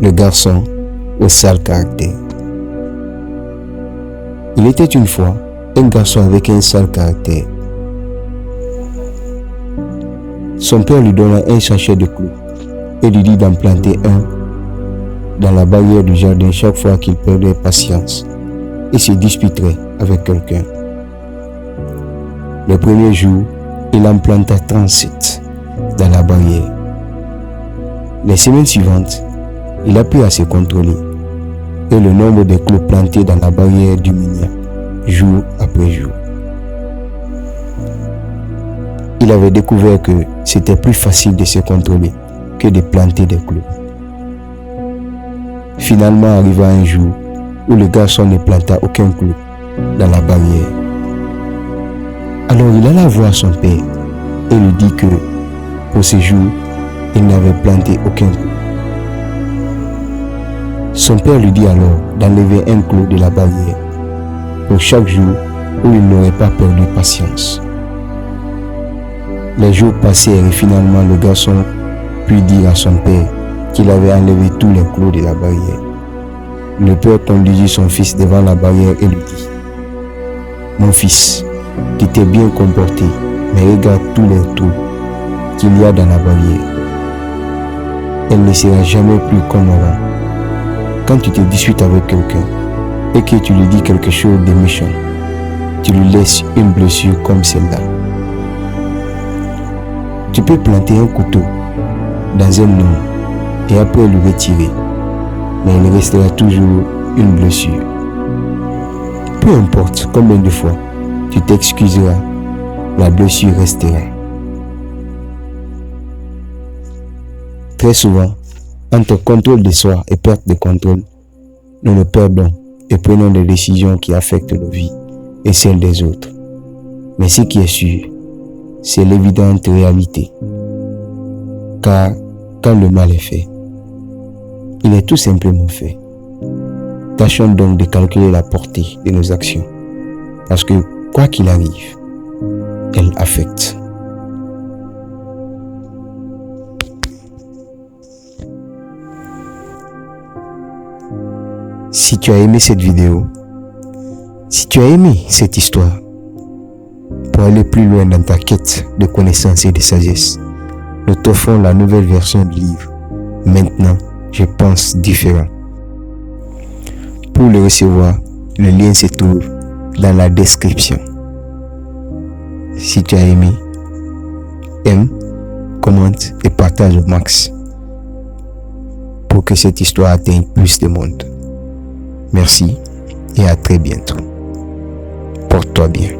Le garçon au sale caractère. Il était une fois un garçon avec un sale caractère. Son père lui donna un sachet de clous et lui dit d'en planter un dans la barrière du jardin chaque fois qu'il perdait patience et se disputerait avec quelqu'un. Le premier jour, il en planta 37 dans la barrière. Les semaines suivantes, il apprit à se contrôler et le nombre de clous plantés dans la barrière diminua jour après jour. Il avait découvert que c'était plus facile de se contrôler que de planter des clous. Finalement arriva un jour où le garçon ne planta aucun clou dans la barrière. Alors il alla voir son père et lui dit que pour ce jour, il n'avait planté aucun clou. Son père lui dit alors d'enlever un clou de la barrière pour chaque jour où il n'aurait pas perdu patience. Les jours passèrent et finalement le garçon put dire à son père qu'il avait enlevé tous les clous de la barrière. Le père conduisit son fils devant la barrière et lui dit: mon fils, tu t'es bien comporté, mais regarde tous les trous qu'il y a dans la barrière. Elle ne sera jamais plus comme avant. Quand tu te disputes avec quelqu'un et que tu lui dis quelque chose de méchant, tu lui laisses une blessure comme celle-là. Tu peux planter un couteau dans un homme et après le retirer, mais il restera toujours une blessure. Peu importe combien de fois tu t'excuseras, la blessure restera. Très souvent, entre contrôle de soi et perte de contrôle, nous nous perdons et prenons des décisions qui affectent nos vies et celles des autres. Mais ce qui est sûr, c'est l'évidente réalité. Car quand le mal est fait, il est tout simplement fait. Tâchons donc de calculer la portée de nos actions, parce que quoi qu'il arrive, elles affectent. Si tu as aimé cette vidéo, si tu as aimé cette histoire, pour aller plus loin dans ta quête de connaissance et de sagesse, nous t'offrons la nouvelle version du livre. Maintenant, je pense différent. Pour le recevoir, le lien se trouve dans la description. Si tu as aimé, aime, commente et partage au max pour que cette histoire atteigne plus de monde. Merci et à très bientôt. Porte-toi bien.